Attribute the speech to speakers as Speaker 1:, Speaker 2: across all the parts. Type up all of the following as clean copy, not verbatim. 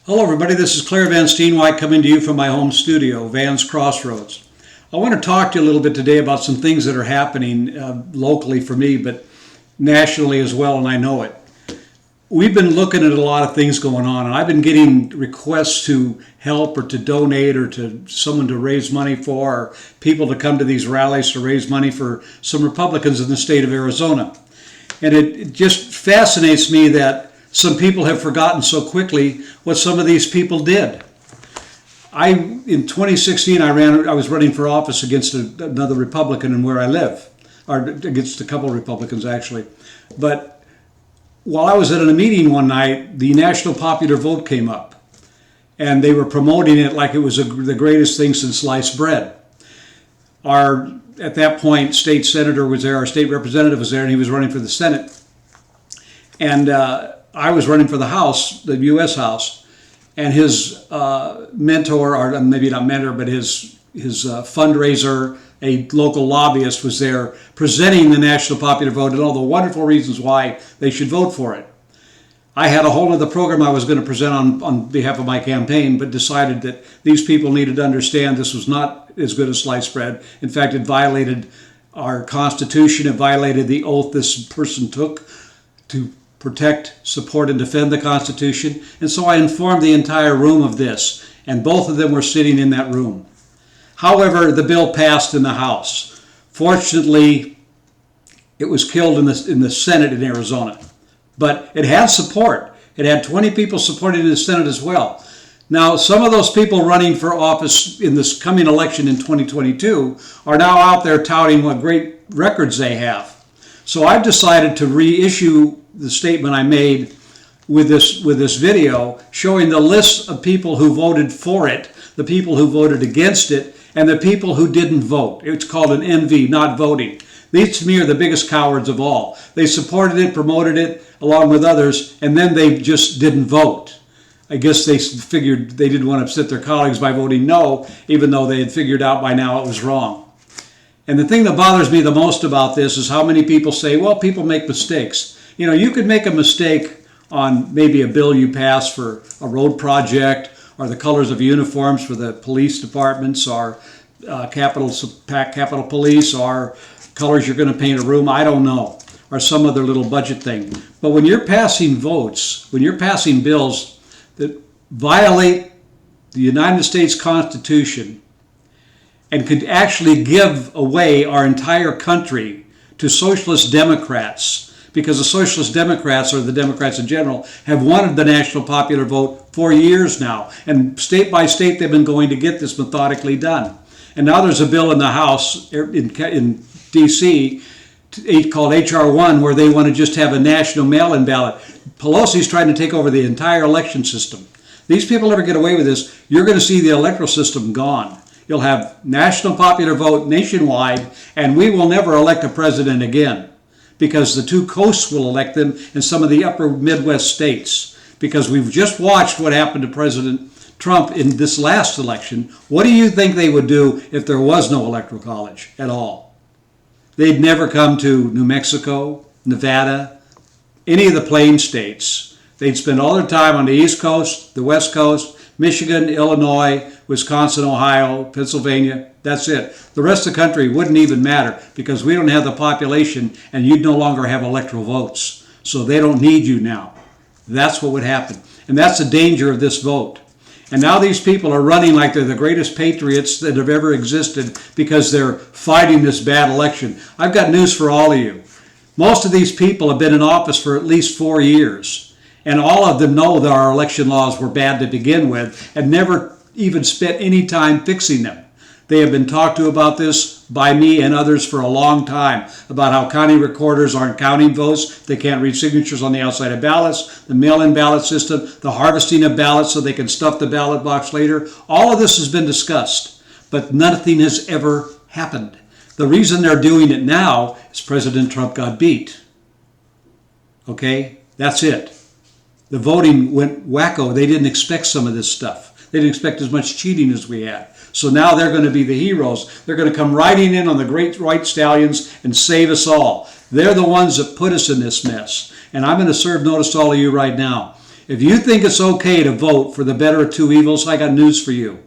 Speaker 1: Hello everybody, this is Claire Van Steenwyk coming to you from my home studio, Van's Crossroads. I want to talk to you a little bit today about some things that are happening locally for me, but nationally as well, and I know it. We've been looking at a lot of things going on, and I've been getting requests to help or to donate or to someone to raise money for, or people to come to these rallies to raise money for some Republicans in the state of Arizona. And it just fascinates me that some people have forgotten so quickly what some of these people did. In 2016, I was running for office against another Republican in where I live, or against a couple of Republicans actually. But while I was at a meeting one night, the national popular vote came up, and they were promoting it like it was the greatest thing since sliced bread. At that point, state senator was there, our state representative was there, and he was running for the Senate. And I was running for the House, the U.S. House, and his mentor, or maybe not mentor, but his fundraiser, a local lobbyist, was there presenting the national popular vote and all the wonderful reasons why they should vote for it. I had a whole other program I was going to present on behalf of my campaign, but decided that these people needed to understand this was not as good as sliced bread. In fact, it violated our Constitution. It violated the oath this person took to protect, support, and defend the Constitution. And so I informed the entire room of this, and both of them were sitting in that room. However, the bill passed in the House. Fortunately, it was killed in the Senate in Arizona. But it had support. It had 20 people supporting in the Senate as well. Now, some of those people running for office in this coming election in 2022 are now out there touting what great records they have. So I've decided to reissue the statement I made with this video showing the list of people who voted for it, the people who voted against it, and the people who didn't vote. It's called an NV, not voting. These to me are the biggest cowards of all. They supported it, promoted it, along with others, and then they just didn't vote. I guess they figured they didn't want to upset their colleagues by voting no, even though they had figured out by now it was wrong. And the thing that bothers me the most about this is how many people say, well, people make mistakes. You know, you could make a mistake on maybe a bill you pass for a road project, or the colors of uniforms for the police departments, or Capitol Police, or colors you're going to paint a room, I don't know, or some other little budget thing. But when you're passing votes, when you're passing bills that violate the United States Constitution and could actually give away our entire country to Socialist Democrats, because the Socialist Democrats, or the Democrats in general, have wanted the national popular vote for years now. And state by state, they've been going to get this methodically done. And now there's a bill in the House in D.C. called H.R. 1, where they want to just have a national mail-in ballot. Pelosi's trying to take over the entire election system. These people ever get away with this, you're going to see the electoral system gone. You'll have national popular vote nationwide, and we will never elect a president again, because the two coasts will elect them in some of the upper Midwest states. Because we've just watched what happened to President Trump in this last election. What do you think they would do if there was no electoral college at all? They'd never come to New Mexico, Nevada, any of the plain states. They'd spend all their time on the East Coast, the West Coast, Michigan, Illinois, Wisconsin, Ohio, Pennsylvania. That's it. The rest of the country wouldn't even matter, because we don't have the population, and you'd no longer have electoral votes. So they don't need you now. That's what would happen. And that's the danger of this vote. And now these people are running like they're the greatest patriots that have ever existed because they're fighting this bad election. I've got news for all of you. Most of these people have been in office for at least 4 years. And all of them know that our election laws were bad to begin with and never even spent any time fixing them. They have been talked to about this by me and others for a long time, about how county recorders aren't counting votes, they can't read signatures on the outside of ballots, the mail-in ballot system, the harvesting of ballots so they can stuff the ballot box later. All of this has been discussed, but nothing has ever happened. The reason they're doing it now is President Trump got beat. Okay? That's it. The voting went wacko. They didn't expect some of this stuff. They didn't expect as much cheating as we had. So now they're going to be the heroes. They're going to come riding in on the great white stallions and save us all. They're the ones that put us in this mess. And I'm going to serve notice to all of you right now. If you think it's okay to vote for the better of two evils, I got news for you.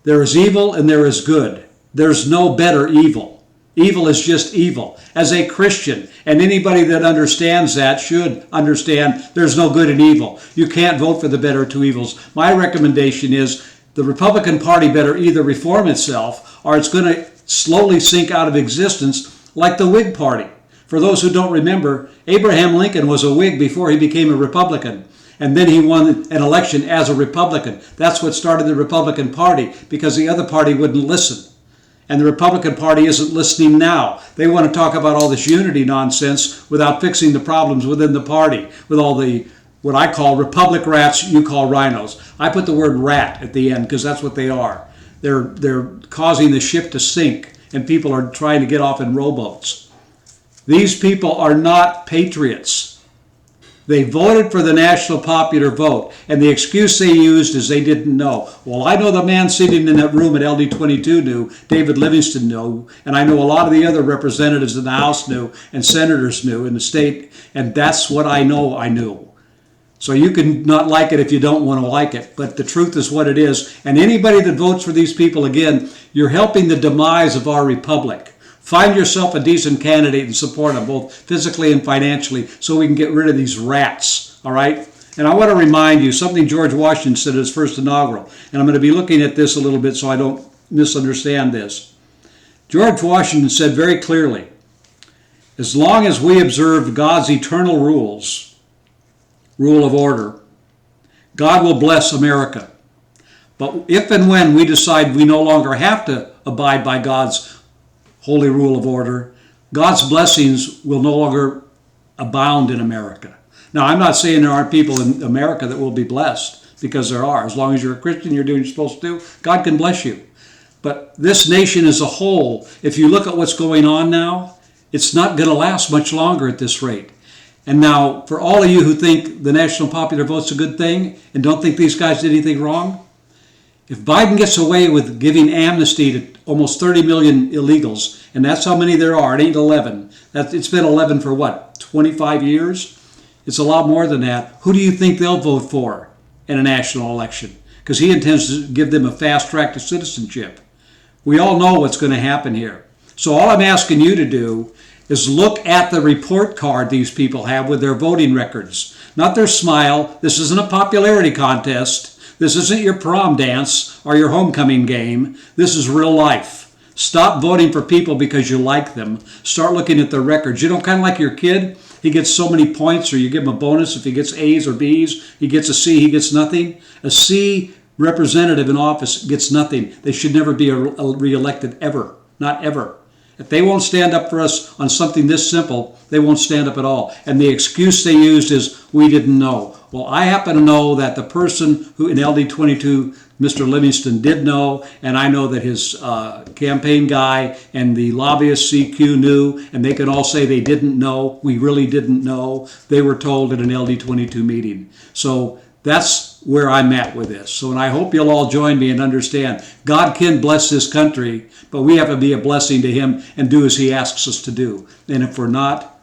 Speaker 1: There is evil and there is good. There's no better evil. Evil is just evil. As a Christian, and anybody that understands that should understand there's no good in evil. You can't vote for the better of two evils. My recommendation is the Republican Party better either reform itself or it's going to slowly sink out of existence like the Whig Party. For those who don't remember, Abraham Lincoln was a Whig before he became a Republican. And then he won an election as a Republican. That's what started the Republican Party, because the other party wouldn't listen. And the Republican Party isn't listening now. They want to talk about all this unity nonsense without fixing the problems within the party, with all the, what I call Republic rats, you call rhinos. I put the word rat at the end because that's what they are. They're causing the ship to sink, and people are trying to get off in rowboats. These people are not patriots. They voted for the national popular vote, and the excuse they used is they didn't know. Well, I know the man sitting in that room at LD22 knew, David Livingston knew, and I know a lot of the other representatives in the House knew, and senators knew in the state, and that's what I know I knew. So you can not like it if you don't want to like it, but the truth is what it is. And anybody that votes for these people, again, you're helping the demise of our republic. Find yourself a decent candidate and support them, both physically and financially, so we can get rid of these rats, all right? And I want to remind you something George Washington said at his first inaugural, and I'm going to be looking at this a little bit so I don't misunderstand this. George Washington said very clearly, as long as we observe God's eternal rules, rule of order, God will bless America. But if and when we decide we no longer have to abide by God's holy rule of order, God's blessings will no longer abound in America. Now, I'm not saying there aren't people in America that will be blessed, because there are. As long as you're a Christian, you're doing what you're supposed to do, God can bless you. But this nation as a whole, if you look at what's going on now, it's not going to last much longer at this rate. And now, for all of you who think the national popular vote's a good thing and don't think these guys did anything wrong, if Biden gets away with giving amnesty to almost 30 million illegals, and that's how many there are, it ain't 11. It's been 11 for what, 25 years? It's a lot more than that. Who do you think they'll vote for in a national election? Because he intends to give them a fast track to citizenship. We all know what's going to happen here. So all I'm asking you to do is look at the report card these people have with their voting records. Not their smile. This isn't a popularity contest. This isn't your prom dance or your homecoming game. This is real life. Stop voting for people because you like them. Start looking at their records. You know, kind of like your kid. He gets so many points, or you give him a bonus if he gets A's or B's. He gets a C, he gets nothing. A C representative in office gets nothing. They should never be re-elected ever. Not ever. If they won't stand up for us on something this simple, they won't stand up at all. And the excuse they used is, we didn't know. Well, I happen to know that the person who in LD22, Mr. Livingston, did know, and I know that his campaign guy and the lobbyist CQ knew, and they can all say they didn't know. We really didn't know. They were told at an LD22 meeting. So that's where I'm at with this. So, and I hope you'll all join me and understand God can bless this country, but we have to be a blessing to him and do as he asks us to do. And if we're not,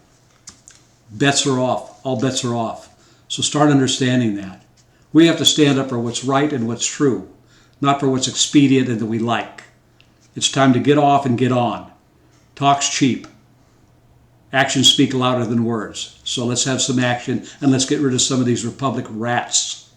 Speaker 1: bets are off. All bets are off. So start understanding that. We have to stand up for what's right and what's true, not for what's expedient and that we like. It's time to get off and get on. Talk's cheap. Actions speak louder than words. So let's have some action, and let's get rid of some of these Republic rats.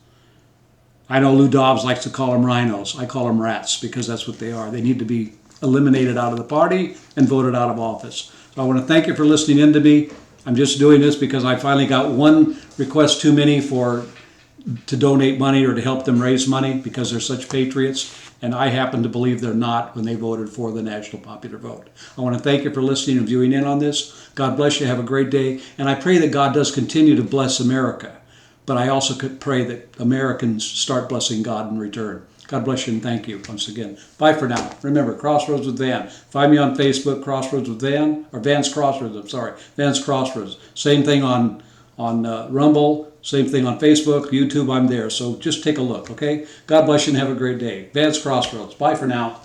Speaker 1: I know Lou Dobbs likes to call them rhinos. I call them rats because that's what they are. They need to be eliminated out of the party and voted out of office. So I want to thank you for listening in to me. I'm just doing this because I finally got one request too many to donate money or to help them raise money because they're such patriots. And I happen to believe they're not when they voted for the national popular vote. I want to thank you for listening and viewing in on this. God bless you. Have a great day. And I pray that God does continue to bless America. But I also could pray that Americans start blessing God in return. God bless you and thank you once again. Bye for now. Remember, Crossroads with Van. Find me on Facebook, Crossroads with Van, or Van's Crossroads, I'm sorry. Van's Crossroads. Same thing on Rumble. Same thing on Facebook, YouTube, I'm there. So just take a look, okay? God bless you and have a great day. Van's Crossroads. Bye for now.